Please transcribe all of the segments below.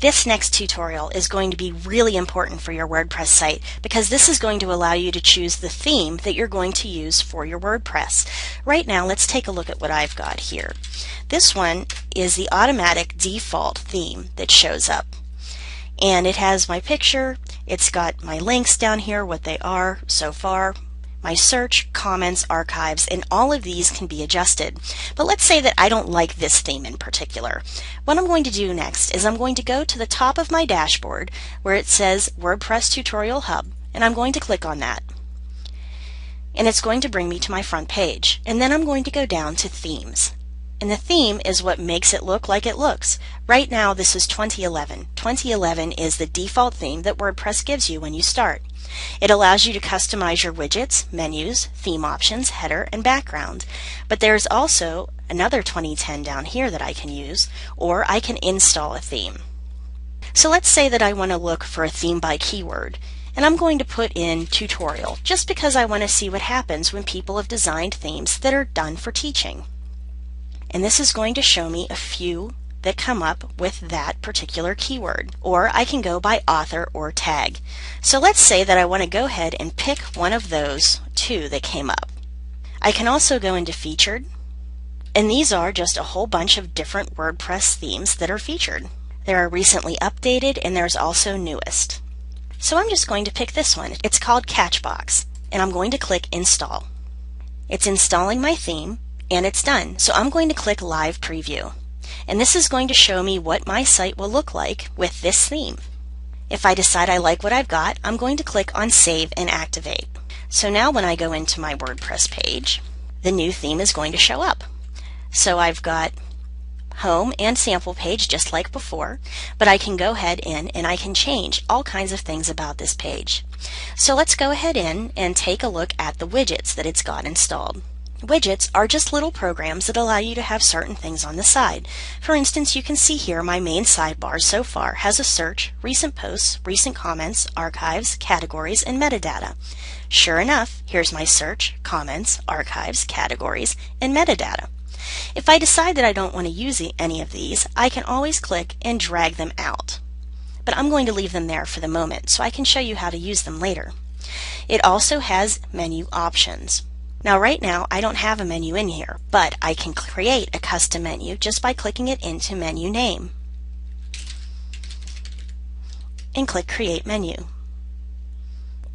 This next tutorial is going to be really important for your WordPress site because this is going to allow you to choose the theme that you're going to use for your WordPress. Right now, let's take a look at what I've got here. This one is the automatic default theme that shows up. And it has my picture, it's got my links down here, what they are so far, my search, comments, archives, and all of these can be adjusted. But let's say that I don't like this theme in particular. What I'm going to do next is I'm going to go to the top of my dashboard where it says WordPress Tutorial Hub, and I'm going to click on that. And it's going to bring me to my front page. And then I'm going to go down to Themes. And the theme is what makes it look like it looks. Right now this is 2011. 2011 is the default theme that WordPress gives you when you start. It allows you to customize your widgets, menus, theme options, header, and background. But there's also another 2010 down here that I can use, or I can install a theme. So let's say that I want to look for a theme by keyword, and I'm going to put in tutorial, just because I want to see what happens when people have designed themes that are done for teaching. And this is going to show me a few that come up with that particular keyword. Or I can go by author or tag. So let's say that I want to go ahead and pick one of those two that came up. I can also go into featured, and these are just a whole bunch of different WordPress themes that are featured. There are recently updated, and there's also newest. So I'm just going to pick this one. It's called Catchbox, and I'm going to click install. It's installing my theme, and it's done. So I'm going to click Live Preview. And this is going to show me what my site will look like with this theme. If I decide I like what I've got, I'm going to click on Save and Activate. So now when I go into my WordPress page, the new theme is going to show up. So I've got home and sample page just like before, but I can go ahead in and I can change all kinds of things about this page. So let's go ahead in and take a look at the widgets that it's got installed. Widgets are just little programs that allow you to have certain things on the side. For instance, you can see here my main sidebar so far has a search, recent posts, recent comments, archives, categories, and metadata. Sure enough, here's my search, comments, archives, categories, and metadata. If I decide that I don't want to use any of these, I can always click and drag them out. But I'm going to leave them there for the moment so I can show you how to use them later. It also has menu options. Now right now I don't have a menu in here, but I can create a custom menu just by clicking it into Menu Name and click Create Menu.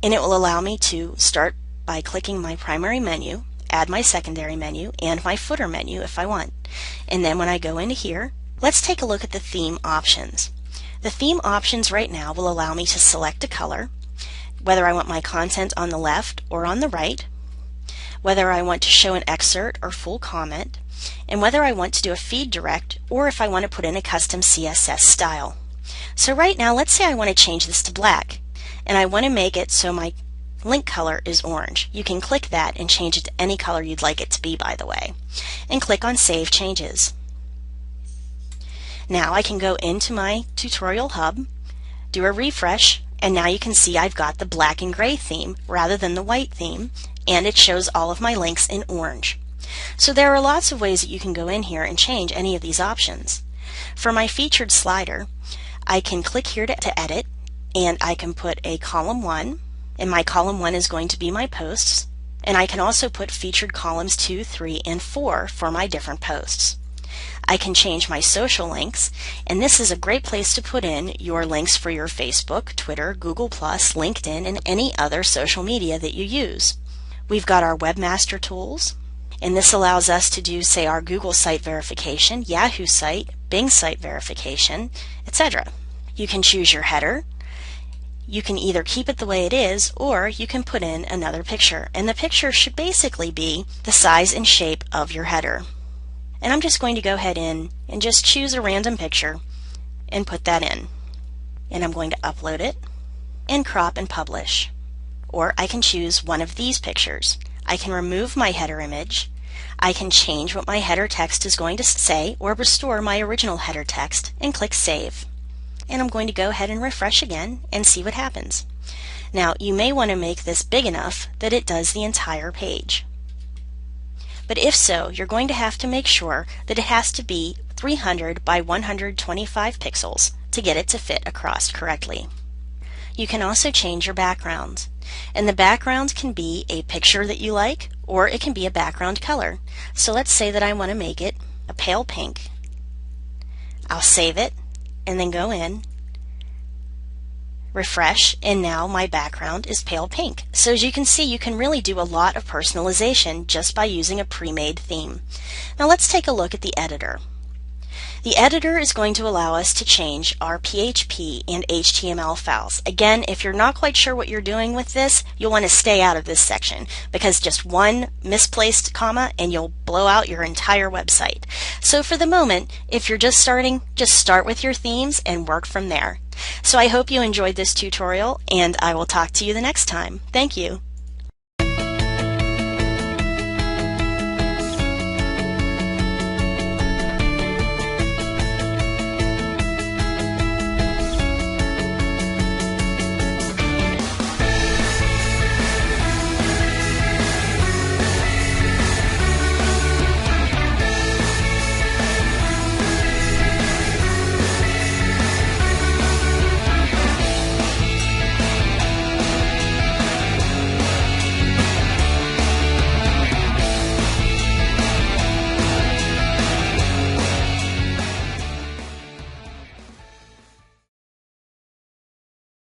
And it will allow me to start by clicking my primary menu, add my secondary menu, and my footer menu if I want. And then when I go into here, let's take a look at the theme options. The theme options right now will allow me to select a color, whether I want my content on the left or on the right, whether I want to show an excerpt or full comment, and whether I want to do a feed direct or if I want to put in a custom CSS style. So right now, let's say I want to change this to black, and I want to make it so my link color is orange. You can click that and change it to any color you'd like it to be, by the way, and click on Save Changes. Now I can go into my tutorial hub, do a refresh, and now you can see I've got the black and gray theme rather than the white theme, and it shows all of my links in orange. So there are lots of ways that you can go in here and change any of these options. For my featured slider, I can click here to edit, and I can put a column 1, and my column 1 is going to be my posts, and I can also put featured columns 2, 3, and 4 for my different posts. I can change my social links, and this is a great place to put in your links for your Facebook, Twitter, Google+, LinkedIn, and any other social media that you use. We've got our Webmaster Tools, and this allows us to do, say, our Google site verification, Yahoo site, Bing site verification, etc. You can choose your header. You can either keep it the way it is, or you can put in another picture, and the picture should basically be the size and shape of your header. And I'm just going to go ahead in and just choose a random picture and put that in. And I'm going to upload it and crop and publish. Or I can choose one of these pictures. I can remove my header image. I can change what my header text is going to say or restore my original header text and click Save. And I'm going to go ahead and refresh again and see what happens. Now you may want to make this big enough that it does the entire page. But if so, you're going to have to make sure that it has to be 300 by 125 pixels to get it to fit across correctly. You can also change your background. And the background can be a picture that you like, or it can be a background color. So let's say that I want to make it a pale pink. I'll save it and then go in, refresh, and now my background is pale pink. So as you can see, you can really do a lot of personalization just by using a pre-made theme. Now let's take a look at the editor. The editor is going to allow us to change our PHP and HTML files. Again, if you're not quite sure what you're doing with this, you'll want to stay out of this section because just one misplaced comma and you'll blow out your entire website. So for the moment, if you're just starting, just start with your themes and work from there. So I hope you enjoyed this tutorial, and I will talk to you the next time. Thank you.